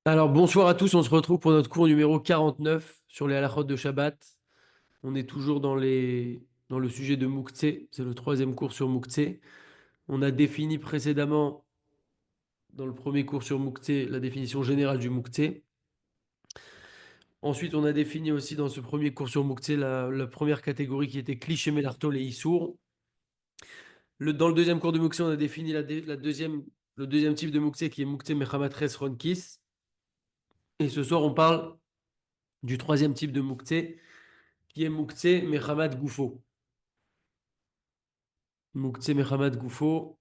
Alors bonsoir à tous, on se retrouve pour notre cours numéro 49 sur les halachot de Shabbat. On est toujours dans le sujet de Mouktsé, c'est le troisième cours sur Mouktsé. On a défini précédemment, dans le premier cours sur Mouktsé, la définition générale du Mouktsé. Ensuite, on a défini aussi dans ce premier cours sur Mouktsé la première catégorie qui était Kliché Melartol et Issour. Dans le deuxième cours de Mouktsé, on a défini le deuxième type de Mouktsé qui est Mouktsé Mechamat Res Ronkis. Et ce soir, on parle du troisième type de Mouktsé qui est Mouktsé Mechamat Goufo. Mouktsé Mechamat Goufo.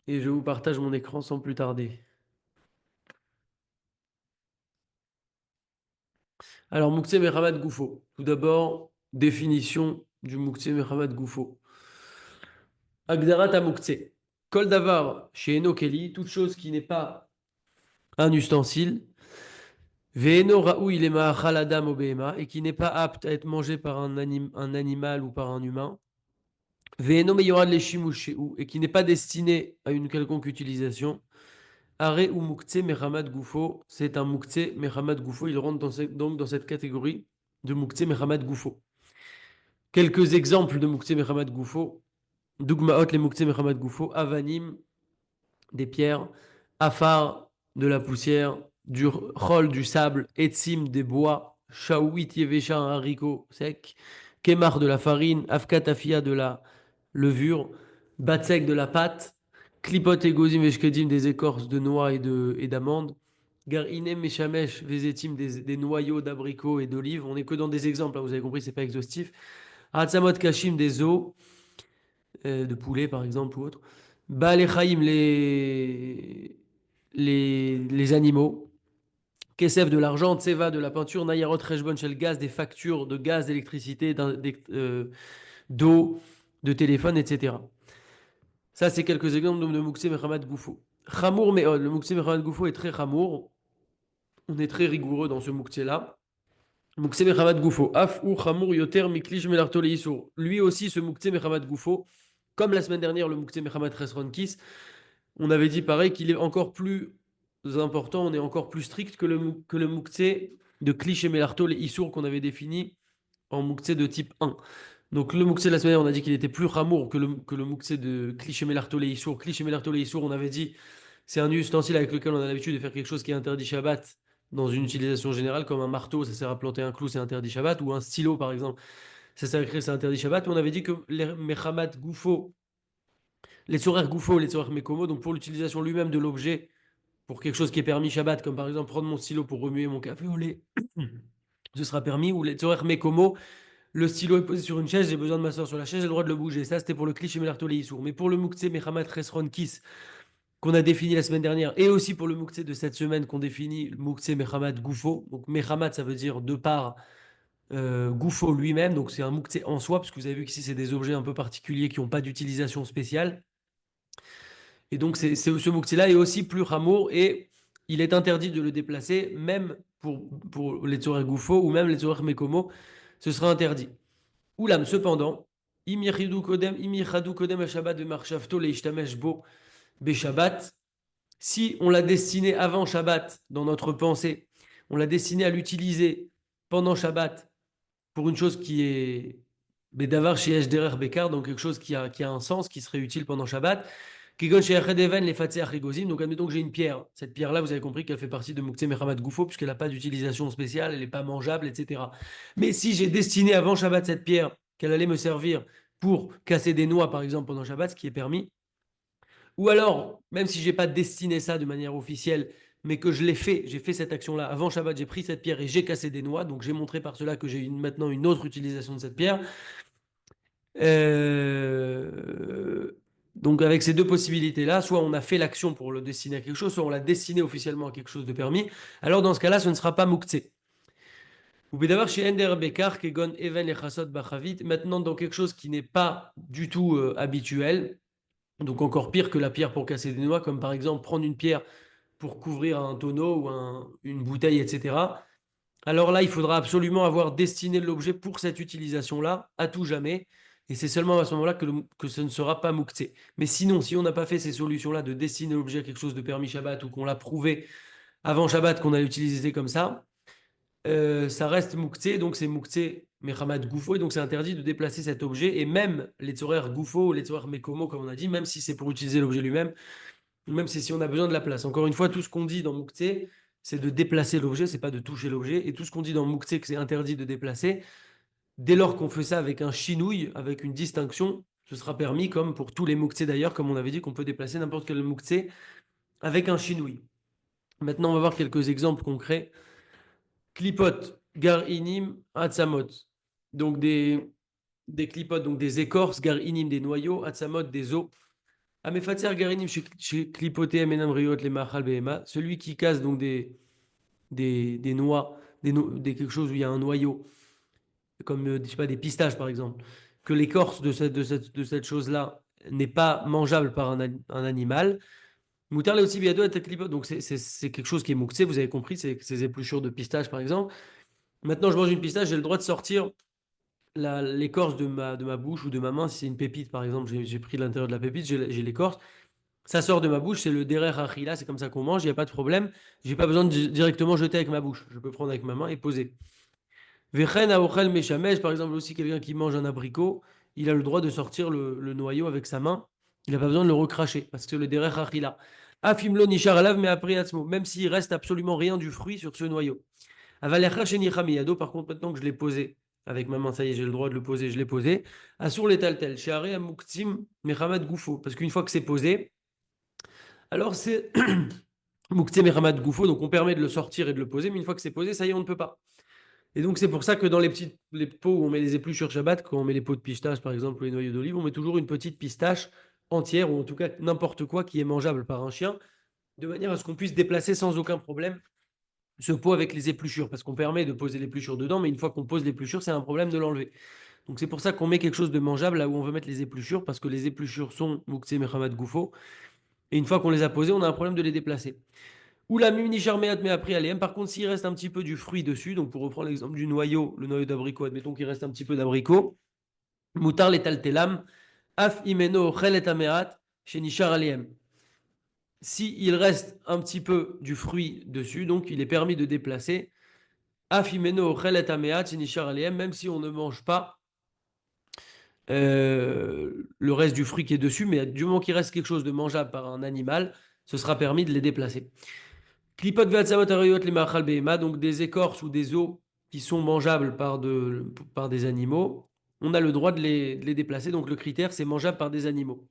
Et je vous partage mon écran sans plus tarder. Alors, Mouktsé Mechamat Goufo. Tout d'abord, définition du Mouktsé Mechamat Goufo. Agdarat à Mouktsé. Kol davar chez Eno Keli, toute chose qui n'est pas un ustensile. Ve'eno raou il est ma'achal adam obehema, et qui n'est pas apte à être mangé par un animal ou par un humain. Ve'eno meyorad leshimu shehu, et qui n'est pas destiné à une quelconque utilisation. Are ou Mouktsé Mechamat Goufo, c'est un Mouktsé Mechamat Goufo. Il rentre donc dans cette catégorie de Mouktsé Mechamat Goufo. Quelques exemples de Mouktsé Mechamat Goufo. Dougmaot les Mouktsé Mechamat Goufo. Avanim, des pierres. Afar, de la poussière. Du Chol, du sable. Etzim, des bois. Shaouit, Yevesha, un haricot sec. Kemar, de la farine. Afkatafia, de la levure. Batsek, de la pâte. Klipot et Gozim Veshkedim, des écorces de noix et d'amandes. Garinem et Shamesh, Vezetim, des noyaux d'abricots et d'olives. On n'est que dans des exemples, hein, vous avez compris, c'est pas exhaustif. Hatzamot Kashim, des os, de poulet par exemple ou autre. Baalechaim, les animaux. Kesef, de l'argent. Tseva, de la peinture. Nayarot Rejbon, Shel gaz, des factures de gaz, d'électricité, d'eau, de téléphone, etc. Ça, c'est quelques exemples de Mouksé Mechamat Goufo. Chamour Meod, le Mouksé Mechamat Goufo est très chamour. On est très rigoureux dans ce Mouksé-là. Mouksé Mechamat Goufo. Af ou Chamour Yoter Miklish Melartole Issour. Lui aussi, ce Mouksé Mechamat Goufo, comme la semaine dernière, le Mouksé Mechamat Resronkis, on avait dit pareil qu'il est encore plus important, on est encore plus strict que le Mouksé de Klish et Melartole Issour qu'on avait défini en Mouksé de type 1. Donc le Mouksé de la semaine dernière, on a dit qu'il était plus ramour que le Mouksé de Kliché Melartole Issour. Kliché Melartole Issour, on avait dit, c'est un ustensile avec lequel on a l'habitude de faire quelque chose qui est interdit Shabbat dans une utilisation générale, comme un marteau, ça sert à planter un clou, c'est interdit Shabbat, ou un stylo par exemple, ça sert à écrire, c'est interdit Shabbat. Mais on avait dit que les Mechamat Goufo, les Tzorer Goufo, les Tzorer Mekomo, donc pour l'utilisation lui-même de l'objet, pour quelque chose qui est permis Shabbat, comme par exemple prendre mon stylo pour remuer mon café au lait, ce sera permis, ou les Tzorer Mekomo, le stylo est posé sur une chaise, j'ai besoin de m'asseoir sur la chaise, j'ai le droit de le bouger. Ça, c'était pour le cliché Melartole Issour. Mais pour le Mouktsé Mechamat Resron Kis, qu'on a défini la semaine dernière, et aussi pour le Mouktsé de cette semaine qu'on définit, le Mouktsé Mechamat Goufo. Donc Mechamat, ça veut dire de par Goufo lui-même. Donc c'est un Mouktsé en soi, parce que vous avez vu qu'ici, c'est des objets un peu particuliers qui n'ont pas d'utilisation spéciale. Et donc ce Mouktsé-là est aussi plus rameau et il est interdit de le déplacer, même pour les Tzorer Goufo ou même les Tzorer Mekomo. Ce sera interdit. Oulam, cependant, imichadou kodem Shabbat de marchavto leishtamesh bo Shabbat. Si on l'a destiné avant Shabbat dans notre pensée, on l'a destiné à l'utiliser pendant Shabbat pour une chose qui est Bedavar chez Derer Bekar, donc quelque chose qui a un sens, qui serait utile pendant Shabbat. Kigon chez Echedeven, les Fatseach Rigozim. Donc, admettons que j'ai une pierre. Cette pierre-là, vous avez compris qu'elle fait partie de Mouktsé Mechamat Goufo, puisqu'elle n'a pas d'utilisation spéciale, elle n'est pas mangeable, etc. Mais si j'ai destiné avant Shabbat cette pierre, qu'elle allait me servir pour casser des noix, par exemple, pendant Shabbat, ce qui est permis, ou alors, même si j'ai pas destiné ça de manière officielle, mais que je l'ai fait, j'ai fait cette action-là avant Shabbat, j'ai pris cette pierre et j'ai cassé des noix, donc j'ai montré par cela que j'ai maintenant une autre utilisation de cette pierre. Euh, Donc avec ces deux possibilités-là, soit on a fait l'action pour le destiner à quelque chose, soit on l'a destiné officiellement à quelque chose de permis. Alors dans ce cas-là, ce ne sera pas mouktsé. Ou d'avoir chez Ender Bekar, Kegon Even et Chassot Bachavit, maintenant dans quelque chose qui n'est pas du tout habituel, donc encore pire que la pierre pour casser des noix, comme par exemple prendre une pierre pour couvrir un tonneau ou une bouteille, etc. Alors là, il faudra absolument avoir destiné l'objet pour cette utilisation-là, à tout jamais. Et c'est seulement à ce moment-là que ce ne sera pas mouktsé. Mais sinon, si on n'a pas fait ces solutions-là de destiner l'objet à quelque chose de permis Shabbat ou qu'on l'a prouvé avant Shabbat qu'on a utilisé comme ça reste mouktsé, donc c'est mouktsé Mechamat Goufo, et donc c'est interdit de déplacer cet objet, et même les tzorer Goufo ou les tzorer Mekomo, comme on a dit, même si c'est pour utiliser l'objet lui-même, ou même si on a besoin de la place. Encore une fois, tout ce qu'on dit dans mouktsé, c'est de déplacer l'objet, c'est pas de toucher l'objet, et tout ce qu'on dit dans mouktsé que c'est interdit de déplacer, dès lors qu'on fait ça avec un chinouille, avec une distinction, ce sera permis, comme pour tous les mouktsé d'ailleurs, comme on avait dit qu'on peut déplacer n'importe quel mouktsé avec un chinouille. Maintenant, on va voir quelques exemples concrets. Clipot, gar inim, atzamot. Donc des clipotes, donc des écorces, gar inim, des noyaux, atzamot, des os. Amefatser gar inim, chez clipoté, menam riot, les machal behema. Celui qui casse donc des noix, des quelque chose où il y a un noyau, comme je sais pas, des pistaches par exemple, que l'écorce de cette chose-là n'est pas mangeable par un animal. Moutarde aussi biado à clipote. Donc c'est quelque chose qui est mouxé, vous avez compris, c'est ces épluchures de pistaches par exemple. Maintenant, je mange une pistache, j'ai le droit de sortir l'écorce de ma bouche ou de ma main. Si c'est une pépite, par exemple, j'ai pris l'intérieur de la pépite, j'ai l'écorce. Ça sort de ma bouche, c'est le derer achila, c'est comme ça qu'on mange, il n'y a pas de problème. J'ai pas besoin de directement jeter avec ma bouche. Je peux prendre avec ma main et poser. Vechen aochel meshamesh, par exemple, aussi quelqu'un qui mange un abricot, il a le droit de sortir le noyau avec sa main. Il n'a pas besoin de le recracher parce que c'est le derer achila. Afimlo nishar alav mais après même s'il reste absolument rien du fruit sur ce noyau. Par contre, maintenant que je l'ai posé avec ma main, ça y est, j'ai le droit de le poser, je l'ai posé. Assour les taltel, Sheare Amuktim, Mechamat Goufo. Parce qu'une fois que c'est posé, alors c'est Muktim Mechamat Goufo, donc on permet de le sortir et de le poser, mais une fois que c'est posé, ça y est, on ne peut pas. Et donc c'est pour ça que dans les pots où on met les épluchures Shabbat, quand on met les pots de pistache par exemple, ou les noyaux d'olive, on met toujours une petite pistache entière, ou en tout cas n'importe quoi qui est mangeable par un chien, de manière à ce qu'on puisse déplacer sans aucun problème ce pot avec les épluchures, parce qu'on permet de poser l'épluchure dedans, mais une fois qu'on pose l'épluchure, c'est un problème de l'enlever. Donc c'est pour ça qu'on met quelque chose de mangeable là où on veut mettre les épluchures, parce que les épluchures sont Moukse Mechamat Goufo, et une fois qu'on les a posées, on a un problème de les déplacer. Ou la muni charmeat mais après aléem. Par contre, s'il reste un petit peu du fruit dessus, donc pour reprendre l'exemple du noyau, le noyau d'abricot, admettons qu'il reste un petit peu d'abricot, moutar les taltelam, af imeno chelet ameat, chez nishar aléem. Si il reste un petit peu du fruit dessus, donc il est permis de déplacer. Afimeno chelet ameat, chez nishar aléem, même si on ne mange pas le reste du fruit qui est dessus, mais du moment qu'il reste quelque chose de mangeable par un animal, ce sera permis de les déplacer. Klipot ve'atzamot arayot les ma'achal behema, donc des écorces ou des os qui sont mangeables par des animaux, on a le droit de les déplacer. Donc le critère, c'est mangeable par des animaux.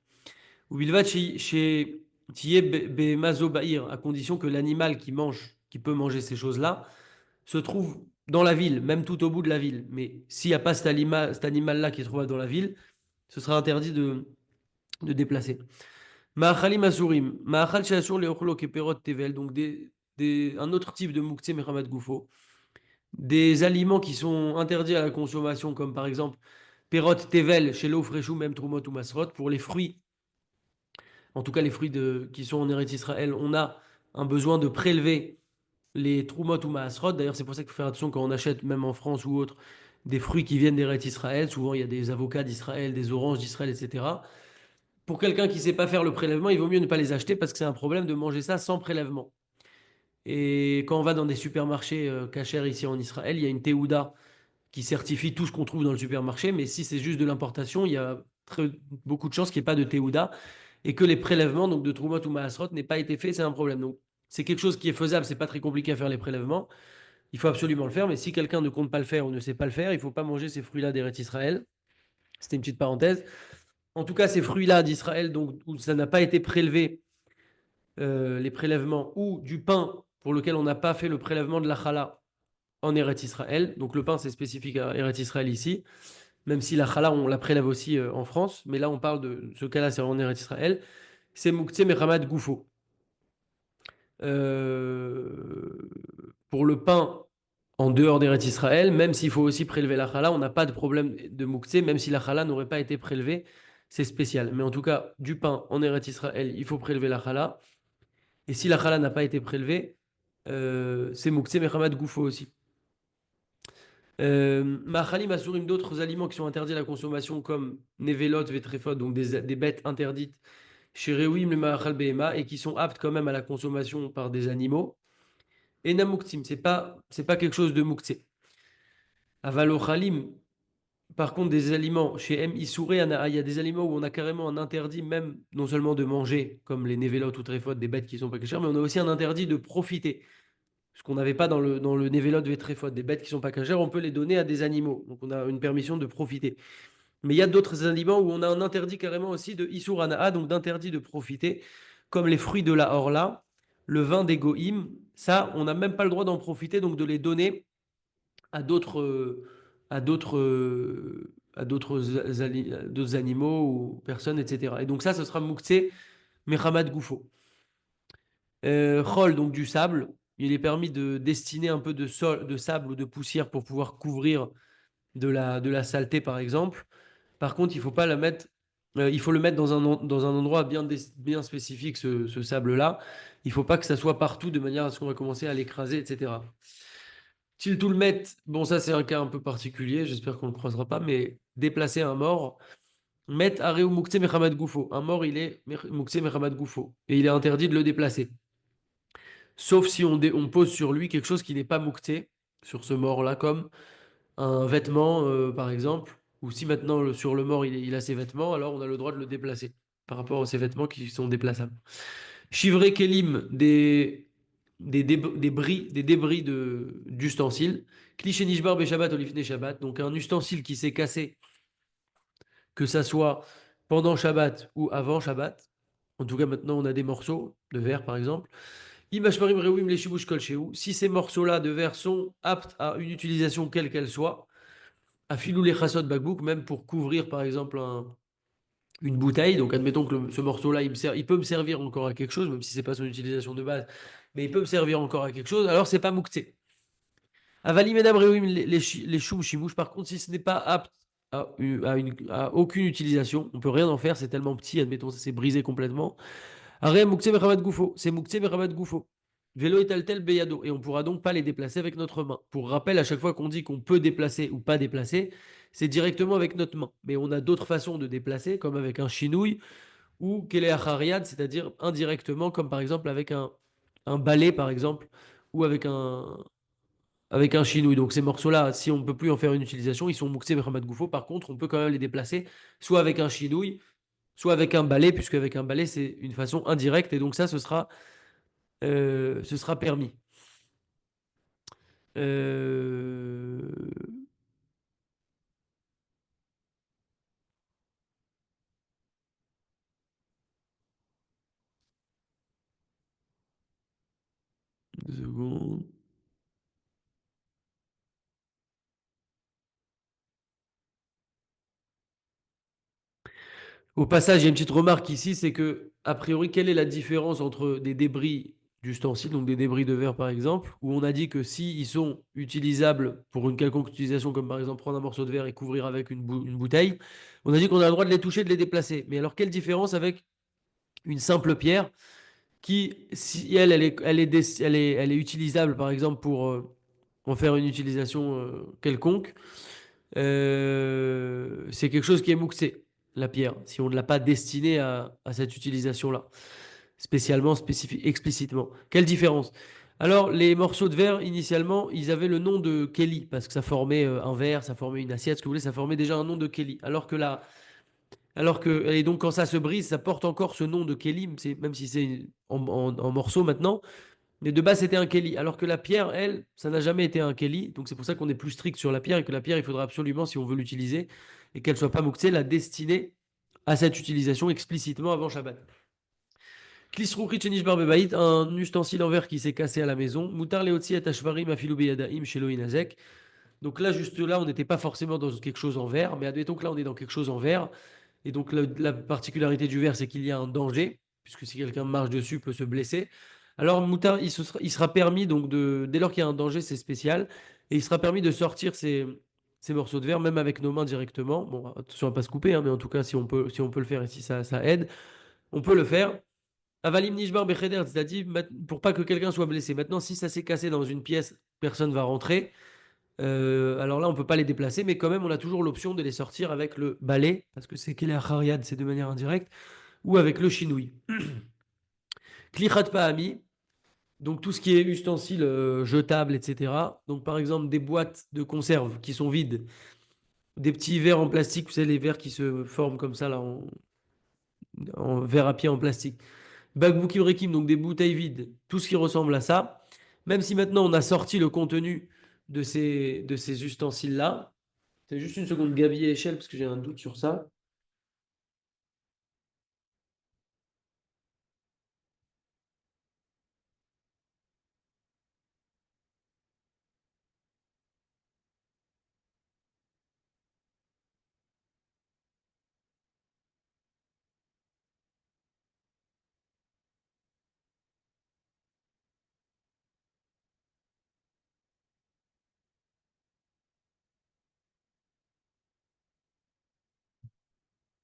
Ou bilvat chez tiye behemazo ba'ir, à condition que l'animal qui peut manger ces choses-là, se trouve dans la ville, même tout au bout de la ville. Mais s'il n'y a pas cet animal-là qui est trouvable dans la ville, ce sera interdit de déplacer. Ma'achalim asurim. Ma'achal she'asur le'ochlo keperot tevel. Donc un autre type de mouktsé mechamat goufo. Des aliments qui sont interdits à la consommation, comme par exemple perot tevel chez l'eau fraîchou, même trumot ou masrot. Pour les fruits, en tout cas les fruits qui sont en Eretz Israël, on a un besoin de prélever les trumot ou masrot. D'ailleurs, c'est pour ça qu'il faut faire attention quand on achète, même en France ou autre, des fruits qui viennent d'Eretz Israël. Souvent, il y a des avocats d'Israël, des oranges d'Israël, etc. Pour quelqu'un qui ne sait pas faire le prélèvement, il vaut mieux ne pas les acheter parce que c'est un problème de manger ça sans prélèvement. Et quand on va dans des supermarchés cachers ici en Israël, il y a une Théouda qui certifie tout ce qu'on trouve dans le supermarché, mais si c'est juste de l'importation, il y a beaucoup de chances qu'il n'y ait pas de Théouda et que les prélèvements donc de Troumot ou Maasrot n'aient pas été faits, c'est un problème. Donc c'est quelque chose qui est faisable, c'est pas très compliqué à faire les prélèvements. Il faut absolument le faire, mais si quelqu'un ne compte pas le faire ou ne sait pas le faire, il ne faut pas manger ces fruits-là d'Eretz Israël. C'était une petite parenthèse. En tout cas, ces fruits-là d'Israël, donc où ça n'a pas été prélevé, les prélèvements, ou du pain pour lequel on n'a pas fait le prélèvement de la challah en Eretz Israël. Donc le pain, c'est spécifique à Eretz Israël ici, même si la challah, on la prélève aussi en France. Mais là, on parle de ce cas-là, c'est en Eretz Israël. C'est Mouktsé Mehamad Goufo. Euh, pour le pain en dehors d'Eretz Israël, même s'il faut aussi prélever la challah, on n'a pas de problème de Mouktsé, même si la challah n'aurait pas été prélevée. C'est spécial. Mais en tout cas, du pain en Eretz Israël, il faut prélever la challah. Et si la challah n'a pas été prélevée, c'est Mouktsé Mehamad Goufo aussi. Machalim asurim, d'autres aliments qui sont interdits à la consommation, comme Nevelot, Vetrefot, donc des bêtes interdites, chez Rewim, le Machal Behema, et qui sont aptes quand même à la consommation par des animaux. Et Namuktim, c'est pas quelque chose de Muktsé. Avalochalim, par contre, des aliments, chez M. Issouré, il y a des aliments où on a carrément un interdit, même non seulement de manger, comme les Nevelot ou Trefot, des bêtes qui sont pas cachères, mais on a aussi un interdit de profiter. Ce qu'on n'avait pas dans le Nevelot Vetrefot, des bêtes qui sont pas cachères, on peut les donner à des animaux. Donc on a une permission de profiter. Mais il y a d'autres aliments où on a un interdit carrément aussi de Issour Ana'a, donc d'interdit de profiter, comme les fruits de la Horla, le vin des Goïm. Ça, on n'a même pas le droit d'en profiter, donc de les donner à d'autres animaux ou personnes, etc. Et donc ça, ce sera Mouktsé Mehamad Goufo. Chol, donc du sable. Il est permis de destiner un peu de sable ou de poussière pour pouvoir couvrir de la saleté, par exemple. Par contre, il faut pas la mettre, il faut le mettre dans un endroit bien spécifique, ce sable-là. Il faut pas que ça soit partout de manière à ce qu'on va commencer à l'écraser, etc. S'il tout le mettre, bon, ça c'est un cas un peu particulier, j'espère qu'on ne le croisera pas, mais déplacer un mort, mettre Areu Moukse Mehamad Goufo. Un mort, il est Moukse Mehamad Goufo. Et il est interdit de le déplacer. Sauf si on pose sur lui quelque chose qui n'est pas Moukse, sur ce mort-là, comme un vêtement, par exemple, ou si maintenant sur le mort il a ses vêtements, alors on a le droit de le déplacer par rapport à ses vêtements qui sont déplaçables. Chivré Kelim, des débris d'ustensiles. Cliché Nishbar Beshabbat Olifne Shabbat, donc un ustensile qui s'est cassé, que ça soit pendant Shabbat ou avant Shabbat. En tout cas, maintenant on a des morceaux de verre par exemple. Imashmarim Rewim les Shibush Kol Shehu. Si ces morceaux-là de verre sont aptes à une utilisation quelle qu'elle soit, à filou les chassot bakbouk, même pour couvrir par exemple une bouteille. Donc admettons que ce morceau-là, il peut me servir encore à quelque chose, même si c'est pas son utilisation de base, mais il peut me servir encore à quelque chose, alors c'est pas mouktsé. Avali medam reuim les choum chimouche, par contre, si ce n'est pas apte à aucune utilisation, on peut rien en faire, c'est tellement petit, admettons, ça s'est brisé complètement. Aré mouktsé mechamat goufo, c'est mouktsé mechamat goufo. Vélo est tel beyado, et on pourra donc pas les déplacer avec notre main. Pour rappel, à chaque fois qu'on dit qu'on peut déplacer ou pas déplacer, c'est directement avec notre main. Mais on a d'autres façons de déplacer, comme avec un chinouille ou keleachariad, c'est-à-dire indirectement, comme par exemple avec un balai, par exemple, ou avec un chinouille. Donc ces morceaux-là, si on ne peut plus en faire une utilisation, ils sont mouxés Mohamed Goufo. Par contre, on peut quand même les déplacer, soit avec un chinouille, soit avec un balai, puisque avec un balai, c'est une façon indirecte, et donc ça, ce sera permis. Euh, 2 secondes. Au passage, il y a une petite remarque ici, c'est que, a priori, quelle est la différence entre des débris d'ustensiles, donc des débris de verre par exemple, où on a dit que s'ils sont utilisables pour une quelconque utilisation, comme par exemple prendre un morceau de verre et couvrir avec une bouteille, on a dit qu'on a le droit de les toucher, de les déplacer. Mais alors, quelle différence avec une simple pierre qui, si elle est utilisable par exemple pour en faire une utilisation quelconque, c'est quelque chose qui est mouxé, la pierre, si on ne l'a pas destinée à cette utilisation-là, spécialement, explicitement. Quelle différence? Alors, les morceaux de verre, initialement, ils avaient le nom de Kelly, parce que ça formait un verre, ça formait une assiette, ce que vous voulez, ça formait déjà un nom de Kelly. Et donc quand ça se brise, ça porte encore ce nom de Kelly, même si c'est en morceaux maintenant, mais de base, c'était un Kelly. Alors que la pierre, elle, ça n'a jamais été un Kelly. Donc c'est pour ça qu'on est plus strict sur la pierre et que la pierre, il faudra absolument, si on veut l'utiliser, et qu'elle soit pas mouxée, la destiner à cette utilisation explicitement avant Shabbat. Klisrou Chenish Barbebait, un ustensile en verre qui s'est cassé à la maison. Moutar Leotzi et Ashvarim Afilou Beyadaim Shelo Inazek. Donc là, juste là, on n'était pas forcément dans quelque chose en verre, mais admettons que là, on est dans quelque chose en verre. Et donc la particularité du verre, c'est qu'il y a un danger, puisque si quelqu'un marche dessus, peut se blesser. Alors Moutar, il sera permis, donc dès lors qu'il y a un danger, c'est spécial, et il sera permis de sortir ces morceaux de verre, même avec nos mains directement. Bon, attention à ne pas se couper, hein, mais en tout cas, si on peut le faire et si ça aide, on peut le faire. Avalim Nishbar Becheder, c'est-à-dire pour pas que quelqu'un soit blessé. Maintenant, si ça s'est cassé dans une pièce, personne va rentrer. Alors là, on ne peut pas les déplacer, mais quand même, on a toujours l'option de les sortir avec le balai, parce que c'est qu'elle est Hariad, c'est de manière indirecte, ou avec le chinouille. Klichat Pahami, donc tout ce qui est ustensiles jetables, etc. Donc par exemple, des boîtes de conserve qui sont vides, des petits verres en plastique, vous savez, les verres qui se forment comme ça, là, en verre à pied en plastique. Bagboukim Rekim, donc des bouteilles vides, tout ce qui ressemble à ça. Même si maintenant on a sorti le contenu de ces ustensiles-là, c'est juste une seconde, Gabi et échelle, parce que j'ai un doute sur ça.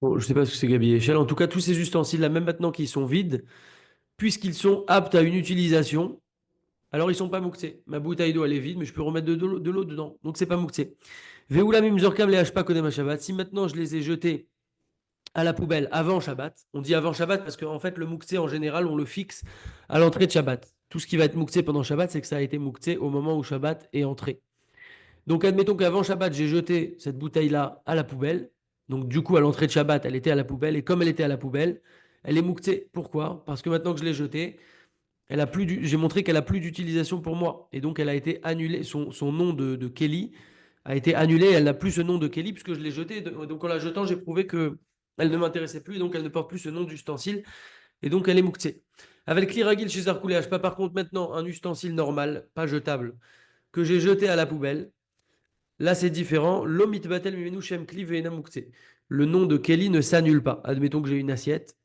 Bon, je sais pas ce que c'est Gabi et échelle. En tout cas, tous ces ustensiles-là, même maintenant qu'ils sont vides, puisqu'ils sont aptes à une utilisation, alors ils sont pas mouktsés. Ma bouteille d'eau, elle est vide, mais je peux remettre de l'eau dedans. Donc c'est pas mouktsé. Veoula mimzorkam les hashpa kodem Shabbat. Si maintenant je les ai jetés à la poubelle avant Shabbat, on dit avant Shabbat parce qu'en fait, le mouktsé, en général, on le fixe à l'entrée de Shabbat. Tout ce qui va être mouktsé pendant Shabbat, c'est que ça a été mouktsé au moment où Shabbat est entré. Donc, admettons qu'avant Shabbat, j'ai jeté cette bouteille-là à la poubelle. Donc, du coup, à l'entrée de Shabbat, elle était à la poubelle. Et comme elle était à la poubelle, elle est mouktsé. Pourquoi? Parce que maintenant que je l'ai jetée, j'ai montré qu'elle a plus d'utilisation pour moi. Et donc, elle a été annulée. Son nom de Kelly a été annulé. Elle n'a plus ce nom de Kelly puisque je l'ai jetée. Donc, en la jetant, j'ai prouvé que elle ne m'intéressait plus. Et donc, elle ne porte plus ce nom d'ustensile. Et donc, elle est mouktsé. Avec l'iragil chez Zarkoulé, pas par contre maintenant un ustensile normal, pas jetable, que j'ai jeté à la poubelle. Là, c'est différent. L'omit batel mimenu shem kli ve'ena mouktsé. Le nom de Kelly ne s'annule pas. Admettons que j'ai une assiette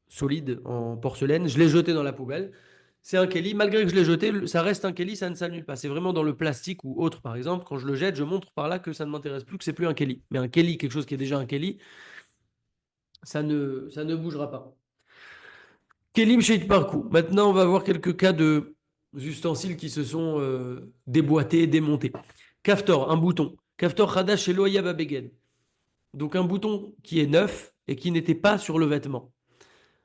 solide en porcelaine, je l'ai jeté dans la poubelle. C'est un Kelly, malgré que je l'ai jeté, ça reste un Kelly, ça ne s'annule pas. C'est vraiment dans le plastique ou autre, par exemple, quand je le jette, je montre par là que ça ne m'intéresse plus, que c'est plus un Kelly. Mais un Kelly, quelque chose qui est déjà un Kelly, ça ne bougera pas. Kelim Sheit Parkou. Maintenant, on va voir quelques cas de ustensiles qui se sont déboîtés, démontés. Kaftor, un bouton. Kaftor Hadash Eloya Babegen. Donc un bouton qui est neuf et qui n'était pas sur le vêtement.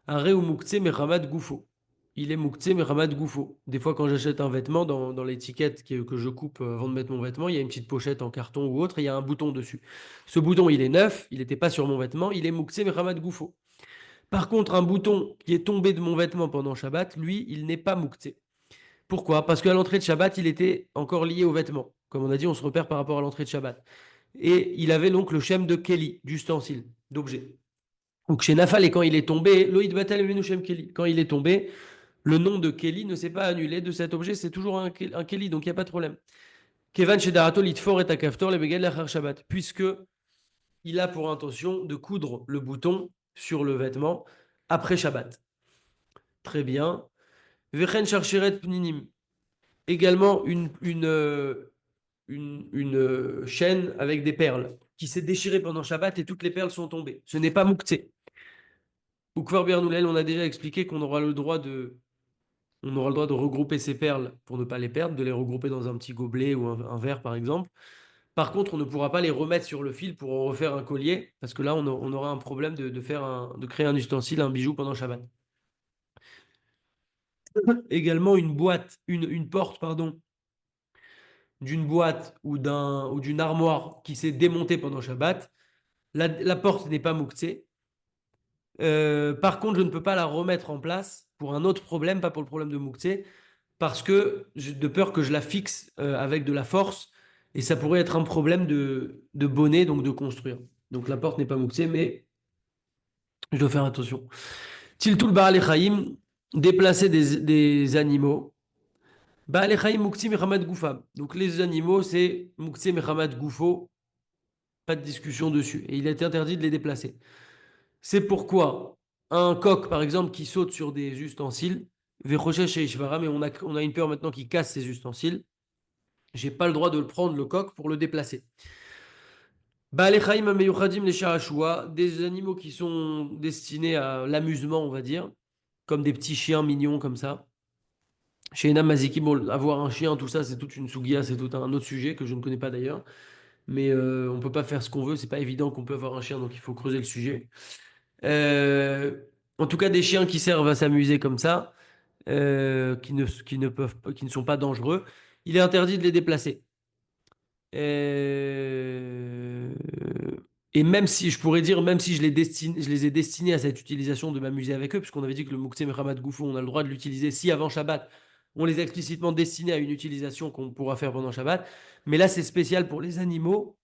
Un Reu Moukhtse Mehamad Goufo. Il est Moukhtse Mehamad Goufo. Des fois, quand j'achète un vêtement, dans l'étiquette que je coupe avant de mettre mon vêtement, il y a une petite pochette en carton ou autre, et il y a un bouton dessus. Ce bouton, il est neuf, il n'était pas sur mon vêtement, il est Moukhtse Mehamad Goufo. Par contre, un bouton qui est tombé de mon vêtement pendant Shabbat, lui, il n'est pas mouktsé. Pourquoi? Parce qu'à l'entrée de Shabbat, il était encore lié au vêtement. Comme on a dit, on se repère par rapport à l'entrée de Shabbat. Et il avait donc le shem de Kelly, d'ustensile, d'objet. Donc chez Nafal, et quand il est tombé, Loïd Batal Venu Shem Kelly. Quand il est tombé, le nom de Kelly ne s'est pas annulé de cet objet, c'est toujours un Kelly, donc il n'y a pas de problème. Kevan Shedarato Litfor et Takaftor, les Begel Lachar Shabbat. Puisque il a pour intention de coudre le bouton sur le vêtement après Shabbat. Très bien. Vechen Charcheret Pninim. Également une chaîne avec des perles qui s'est déchirée pendant Shabbat et toutes les perles sont tombées. Ce n'est pas Mouktsé. Ou Kvar Bernoulel, on a déjà expliqué qu'on aura le droit de regrouper ces perles pour ne pas les perdre, de les regrouper dans un petit gobelet ou un verre par exemple. Par contre, on ne pourra pas les remettre sur le fil pour en refaire un collier, parce que là, on aura un problème de créer un ustensile, un bijou pendant Shabbat. Également une boîte, une porte, pardon, d'une boîte ou d'une armoire qui s'est démontée pendant Shabbat. La porte n'est pas mouktsé. Par contre, je ne peux pas la remettre en place pour un autre problème, pas pour le problème de mouktsé, parce que de peur que je la fixe avec de la force, et ça pourrait être un problème de bonnet, donc de construire. Donc la porte n'est pas mouktsé, mais je dois faire attention. Tiltul Baal Echaim, déplacer des animaux. Baal Echaim Mukti Mehamad Goufa. Donc les animaux, c'est Mukti Mehamad Goufo, pas de discussion dessus. Et il est interdit de les déplacer. C'est pourquoi un coq, par exemple, qui saute sur des ustensiles, Vechochesh et Ishvara, mais on a une peur maintenant qui casse ces ustensiles. J'ai pas le droit de le prendre, le coq, pour le déplacer. Baal Echaim Meyuchadim les Shahashua, des animaux qui sont destinés à l'amusement, on va dire, comme des petits chiens mignons comme ça. Chez Enam Maziki, bon, avoir un chien, tout ça, c'est toute une sougia, c'est tout un autre sujet que je ne connais pas d'ailleurs. Mais on peut pas faire ce qu'on veut, c'est pas évident qu'on peut avoir un chien, donc il faut creuser le sujet. Euh, En tout cas, des chiens qui servent à s'amuser comme ça, qui ne peuvent, qui ne sont pas dangereux, il est interdit de les déplacer. Euh, Et même si, je pourrais dire, même si je les ai destinés à cette utilisation de m'amuser avec eux, puisqu'on avait dit que le Mouktsé Mechamat Goufou, on a le droit de l'utiliser si avant Shabbat, on les a explicitement destinés à une utilisation qu'on pourra faire pendant Shabbat. Mais là, c'est spécial pour les animaux.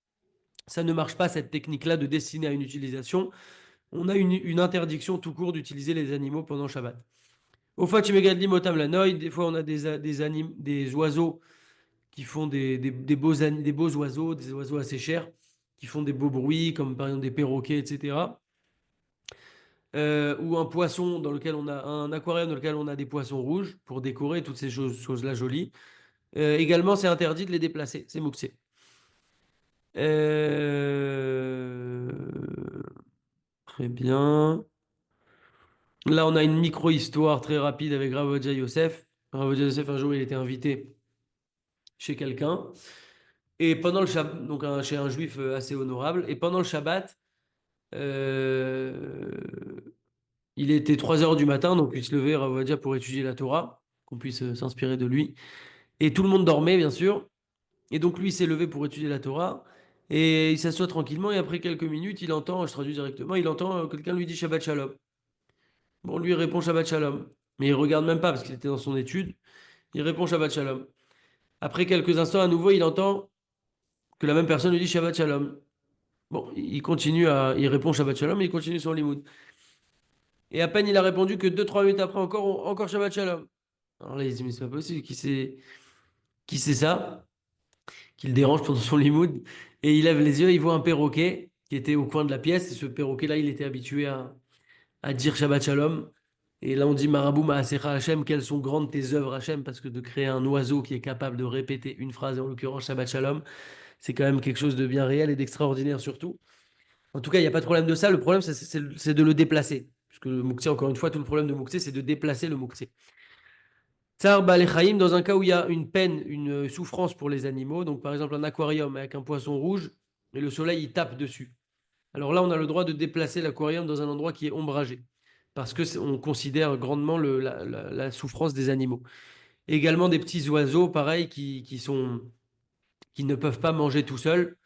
Ça ne marche pas, cette technique-là de destiner à une utilisation. On a une interdiction tout court d'utiliser les animaux pendant Shabbat. Au fait, motam lanoï, des fois on a des oiseaux qui font des beaux oiseaux, des oiseaux assez chers, qui font des beaux bruits, comme par exemple des perroquets, etc. Ou un poisson dans lequel on a un aquarium dans lequel on a des poissons rouges pour décorer toutes ces choses-là jolies. Également, c'est interdit de les déplacer, c'est mouxé. Euh, Très bien. Là, on a une micro-histoire très rapide avec Rav Ovadia Yosef. Rav Ovadia Yosef, un jour, il était invité chez quelqu'un. Et pendant le Shabbat, donc chez un juif assez honorable, et pendant le Shabbat, euh, il était 3 heures du matin, donc il se levait, Rav Ovadia, pour étudier la Torah, qu'on puisse s'inspirer de lui. Et tout le monde dormait, bien sûr. Et donc lui, il s'est levé pour étudier la Torah. Et il s'assoit tranquillement, et après quelques minutes, il entend, je traduis directement, il entend quelqu'un lui dit Shabbat Shalom. Bon, lui il répond Shabbat Shalom. Mais il regarde même pas parce qu'il était dans son étude. Il répond Shabbat Shalom. Après quelques instants, à nouveau, il entend que la même personne lui dit Shabbat Shalom. Bon, il répond Shabbat Shalom et il continue son limoud. Et à peine il a répondu que 2, 3 minutes après encore Shabbat Shalom. Alors là, il se dit, mais c'est pas possible, qui c'est ça? Qui le dérange pendant son limoud? Et il lève les yeux, il voit un perroquet qui était au coin de la pièce. Et ce perroquet-là, il était habitué à dire Shabbat Shalom. Et là, on dit Marabou Ma'asecha Hachem, quelles sont grandes tes œuvres Hachem, parce que de créer un oiseau qui est capable de répéter une phrase, et en l'occurrence Shabbat Shalom, c'est quand même quelque chose de bien réel et d'extraordinaire surtout. En tout cas, il n'y a pas de problème de ça. Le problème, c'est de le déplacer. Puisque le Mouktsé, encore une fois, tout le problème de Mouktsé, c'est de déplacer le Mouktsé. Tsar Balechaim, dans un cas où il y a une peine, une souffrance pour les animaux, donc par exemple un aquarium avec un poisson rouge, et le soleil il tape dessus. Alors là, on a le droit de déplacer l'aquarium dans un endroit qui est ombragé, parce que on considère grandement la souffrance des animaux. Et également des petits oiseaux, pareil, qui ne peuvent pas manger tout seuls.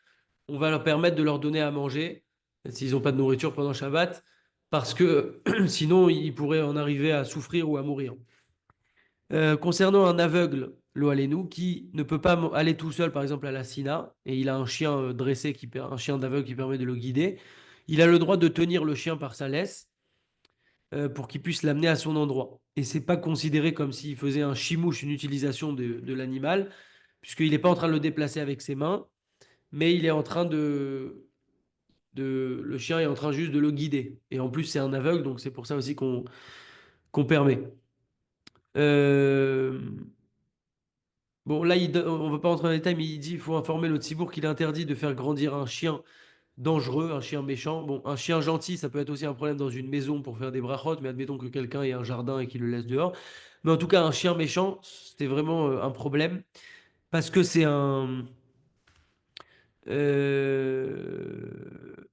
On va leur permettre de leur donner à manger s'ils n'ont pas de nourriture pendant Shabbat, parce que sinon, ils pourraient en arriver à souffrir ou à mourir. Concernant un aveugle, l'Oalénou, qui ne peut pas aller tout seul, par exemple, à la Sina, et il a un chien dressé, un chien d'aveugle qui permet de le guider, il a le droit de tenir le chien par sa laisse pour qu'il puisse l'amener à son endroit. Et c'est pas considéré comme s'il faisait un chimouche, une utilisation de l'animal, puisqu'il n'est pas en train de le déplacer avec ses mains, mais il est en train le chien est en train juste de le guider. Et en plus, c'est un aveugle, donc c'est pour ça aussi qu'on permet. Euh, Bon, là, on ne va pas rentrer dans les détails, mais il dit il faut informer le Tzibourg qu'il est interdit de faire grandir un chien dangereux, un chien méchant. Bon, un chien gentil, ça peut être aussi un problème dans une maison pour faire des brachot, mais admettons que quelqu'un ait un jardin et qu'il le laisse dehors. Mais en tout cas, un chien méchant, c'était vraiment un problème parce que c'est un.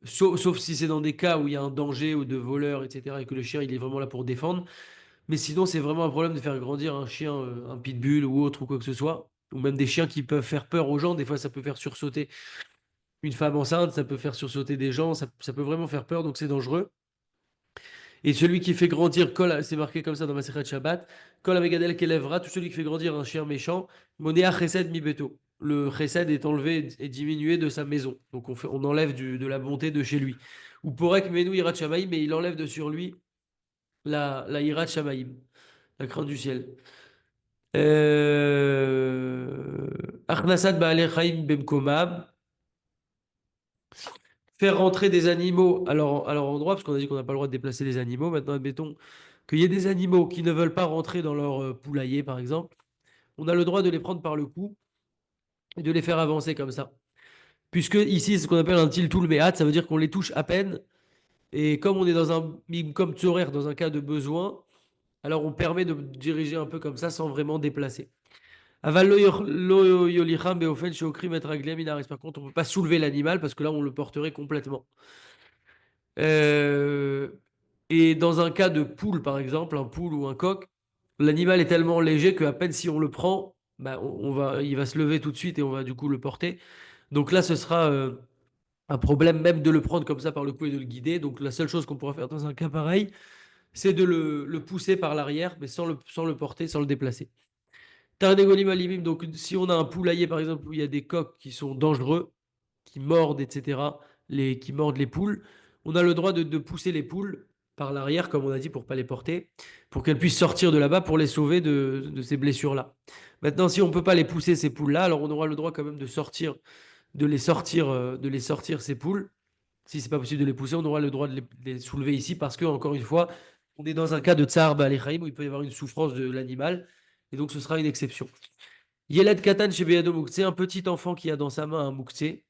Sauf si c'est dans des cas où il y a un danger ou de voleur, etc., et que le chien il est vraiment là pour défendre. Mais sinon, c'est vraiment un problème de faire grandir un chien, un pitbull ou autre ou quoi que ce soit. Ou même des chiens qui peuvent faire peur aux gens. Des fois, ça peut faire sursauter une femme enceinte, ça peut faire sursauter des gens, ça peut vraiment faire peur, donc c'est dangereux. Et celui qui fait grandir, c'est marqué comme ça dans ma Masechet Shabbat, Kol Amegadel Kelevra, tout celui qui fait grandir un chien méchant, Monea Chesed Mi Beto. Le Chesed est enlevé et diminué de sa maison. Donc on enlève de la bonté de chez lui. Ou Porek Menu Irat Shamaïm, mais il enlève de sur lui la Irat Shamaïm, la crainte du ciel. Achnasat Baalei Chaim Bemkomam, faire rentrer des animaux à leur endroit, parce qu'on a dit qu'on n'a pas le droit de déplacer les animaux. Maintenant, admettons qu'il y ait des animaux qui ne veulent pas rentrer dans leur poulailler, par exemple. On a le droit de les prendre par le cou et de les faire avancer comme ça. Puisque ici, c'est ce qu'on appelle un tiltul mehat, ça veut dire qu'on les touche à peine. Et comme on est dans un comme tzorer, dans un cas de besoin, Alors on permet de diriger un peu comme ça sans vraiment déplacer. Aval lo yolicham beofen sheokrim et raglim minaris. Par contre, on ne peut pas soulever l'animal parce que là, on le porterait complètement. Euh, et dans un cas de poule, par exemple, un poule ou un coq, l'animal est tellement léger qu'à peine si on le prend, bah, il va se lever tout de suite et on va du coup le porter. Donc là, ce sera un problème même de le prendre comme ça par le cou et de le guider. Donc la seule chose qu'on pourra faire dans un cas pareil, c'est de le pousser par l'arrière, mais sans le porter, sans le déplacer. Tarnégolim alimim, donc si on a un poulailler par exemple où il y a des coqs qui sont dangereux, qui mordent, etc., qui mordent les poules, on a le droit de pousser les poules par l'arrière, comme on a dit, pour pas les porter, pour qu'elles puissent sortir de là-bas pour les sauver de ces blessures-là. Maintenant, si on peut pas les pousser, ces poules-là, alors on aura le droit quand même de les sortir ces poules. Si c'est pas possible de les pousser, on aura le droit de les soulever ici parce que, encore une fois, on est dans un cas de tsar ba'alechaim où il peut y avoir une souffrance de l'animal et donc ce sera une exception. Yelad Katan chez Beyado Mouktsé, un petit enfant qui a dans sa main un Mouktsé.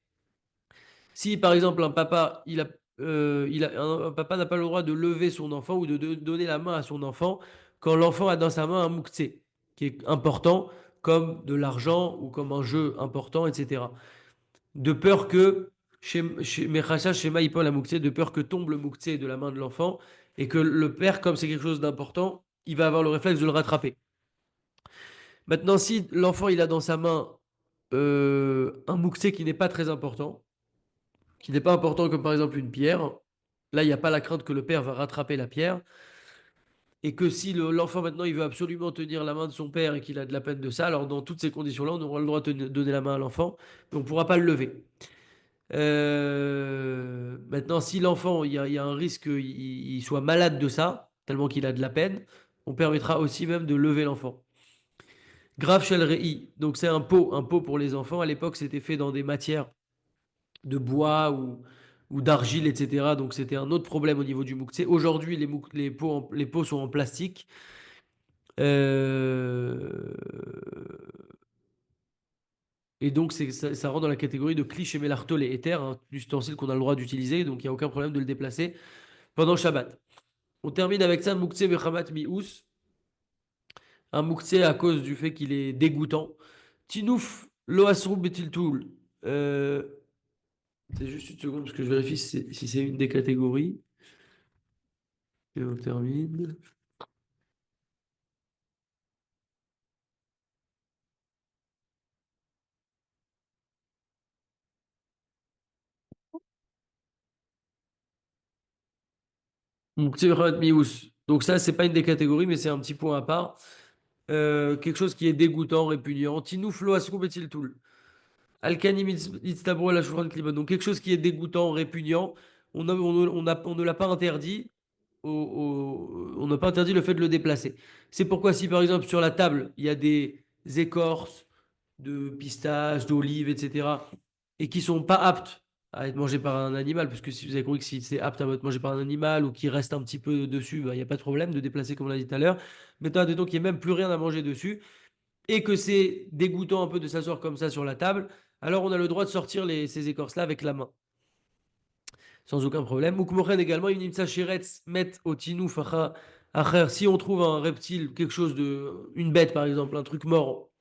Si par exemple un papa, un papa n'a pas le droit de lever son enfant ou de donner la main à son enfant quand l'enfant a dans sa main un Mouktsé qui est important, comme de l'argent ou comme un jeu important, etc. De peur que, Mechacha Shema Ipol Mouktsé, de peur que tombe le Mouktsé de la main de l'enfant et que le père, comme c'est quelque chose d'important, il va avoir le réflexe de le rattraper. Maintenant, si l'enfant il a dans sa main un mouxé qui n'est pas très important, qui n'est pas important comme par exemple une pierre, là il n'y a pas la crainte que le père va rattraper la pierre, et que si l'enfant maintenant il veut absolument tenir la main de son père et qu'il a de la peine de ça, alors dans toutes ces conditions-là, on aura le droit de donner la main à l'enfant, mais on ne pourra pas le lever. Maintenant, si l'enfant, il y a un risque qu'il soit malade de ça, tellement qu'il a de la peine, on permettra aussi même de lever l'enfant. Grave shel rei, donc c'est un pot pour les enfants. À l'époque, c'était fait dans des matières de bois ou d'argile, etc. Donc c'était un autre problème au niveau du mouktsé. Aujourd'hui, les pots sont en plastique. Euh, Et donc ça rentre dans la catégorie de cliché mélartol et éther, un ustensile qu'on a le droit d'utiliser, donc il n'y a aucun problème de le déplacer pendant Shabbat. On termine avec ça, mouktsé bechamat mi'ous, un mouktsé à cause du fait qu'il est dégoûtant. Tinouf lo asrou betiltoul. Euh, C'est juste une seconde parce que je vérifie si c'est une des catégories. Et on termine. Mouktsé bechamat mi'ous. Donc ça, c'est pas une des catégories, mais c'est un petit point à part. Quelque chose qui est dégoûtant, répugnant. Tinouf lo asrou betiltoul. Alkani Itztabro la Shulchan Klima. Donc quelque chose qui est dégoûtant, répugnant, on ne l'a pas interdit, on n'a pas interdit le fait de le déplacer. C'est pourquoi si par exemple sur la table, il y a des écorces de pistaches, d'olives, etc., et qui sont pas aptes à être mangées par un animal, parce que si vous avez compris que si c'est apte à être mangé par un animal ou qui reste un petit peu dessus, bah, il n'y a pas de problème de déplacer comme on l'a dit tout à l'heure. Maintenant, admettons qu'il n'y ait même plus rien à manger dessus et que c'est dégoûtant un peu de s'asseoir comme ça sur la table, alors on a le droit de sortir ces écorces-là avec la main, sans aucun problème. Moukmochen également, une imsa shiretz met au tinou facha acher. Si on trouve un reptile, quelque chose une bête par exemple, un truc mort,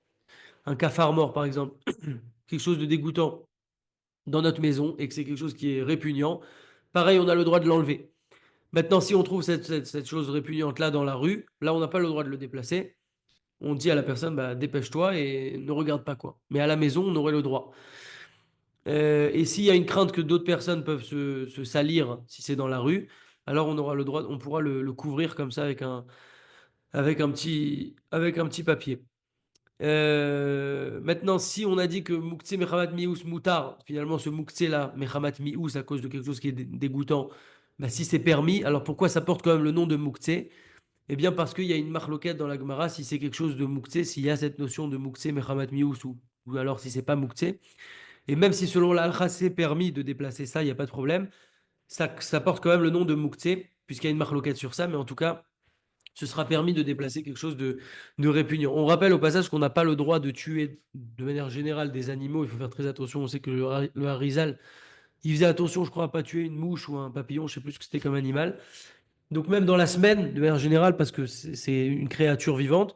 un cafard mort par exemple, quelque chose de dégoûtant dans notre maison et que c'est quelque chose qui est répugnant, pareil, on a le droit de l'enlever. Maintenant, si on trouve cette chose répugnante-là dans la rue, là, on n'a pas le droit de le déplacer. On dit à la personne, bah, dépêche-toi et ne regarde pas quoi. Mais à la maison, on aurait le droit. Et s'il y a une crainte que d'autres personnes peuvent se salir si c'est dans la rue, alors on aura le droit, on pourra le couvrir comme ça avec un petit papier. Maintenant, si on a dit que Mouktsé Mechamat Mious Moutar, finalement ce Mouktsé là, Mechamat Mious à cause de quelque chose qui est dégoûtant, bah, si c'est permis, alors pourquoi ça porte quand même le nom de Mouktsé? Eh bien, parce qu'il y a une marloquette dans la Gemara, si c'est quelque chose de Mouktsé, s'il y a cette notion de Mouktsé Mechamat Mious ou alors si c'est pas Mouktsé. Et même si selon l'Al-Kha, c'est permis de déplacer ça, il n'y a pas de problème, ça porte quand même le nom de Mouktsé, puisqu'il y a une marloquette sur ça, mais en tout cas, ce sera permis de déplacer quelque chose de répugnant. On rappelle au passage qu'on n'a pas le droit de tuer de manière générale des animaux, il faut faire très attention, on sait que le Harizal, il faisait attention, je crois, à pas tuer une mouche ou un papillon, je sais plus ce que c'était comme animal. Donc même dans la semaine, de manière générale, parce que c'est une créature vivante,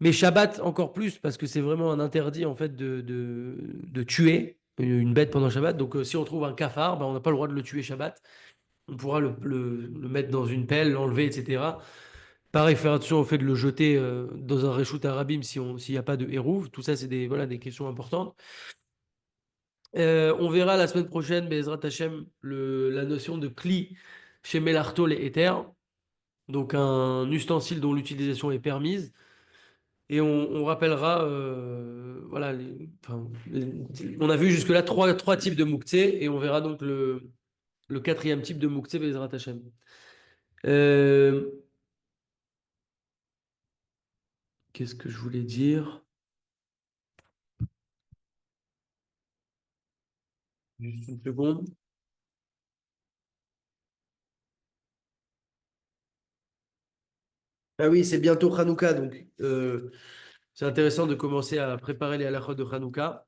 mais Shabbat encore plus, parce que c'est vraiment un interdit en fait de tuer une bête pendant Shabbat. Donc si on trouve un cafard, ben, on n'a pas le droit de le tuer Shabbat. On pourra le mettre dans une pelle, l'enlever, etc. Pareil, faire attention au fait de le jeter dans un Reshut Arabim s'il n'y a pas de hérouve. Tout ça, c'est voilà, des questions importantes. On verra la semaine prochaine, Bezrat Hashem, la notion de kli chez Melartol et Ether, donc un ustensile dont l'utilisation est permise. Et on rappellera, voilà, on a vu jusque-là trois types de Mouktsé, et on verra donc le quatrième type de Mouktsé, Bezrat Hashem. Euh, Qu'est-ce que je voulais dire? Juste une seconde. Ah oui, c'est bientôt Hanouka, donc c'est intéressant de commencer à préparer les halachot de Hanouka.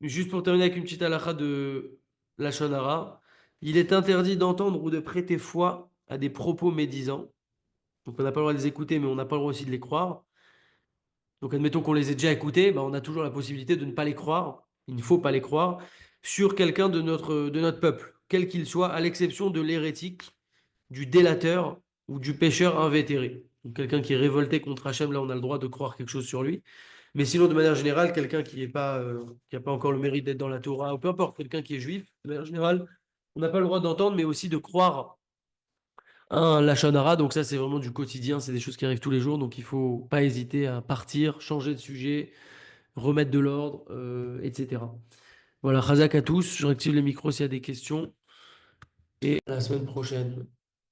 Juste pour terminer avec une petite halakha de Lachon Hara, il est interdit d'entendre ou de prêter foi à des propos médisants. Donc on n'a pas le droit de les écouter, mais on n'a pas le droit aussi de les croire. Donc admettons qu'on les ait déjà écoutés, bah, on a toujours la possibilité de ne pas les croire. Il ne faut pas les croire sur quelqu'un de notre peuple, quel qu'il soit, à l'exception de l'hérétique, du délateur ou du pécheur invétéré. Donc quelqu'un qui est révolté contre Hachem, là on a le droit de croire quelque chose sur lui. Mais sinon, de manière générale, quelqu'un qui n'a pas encore le mérite d'être dans la Torah, ou peu importe, quelqu'un qui est juif, de manière générale, on n'a pas le droit d'entendre, mais aussi de croire à un Lachon Hara. Donc ça, c'est vraiment du quotidien, c'est des choses qui arrivent tous les jours, donc il faut pas hésiter à partir, changer de sujet, remettre de l'ordre, etc. Voilà, Chazak à tous, je réactive les micros s'il y a des questions, et à la semaine prochaine.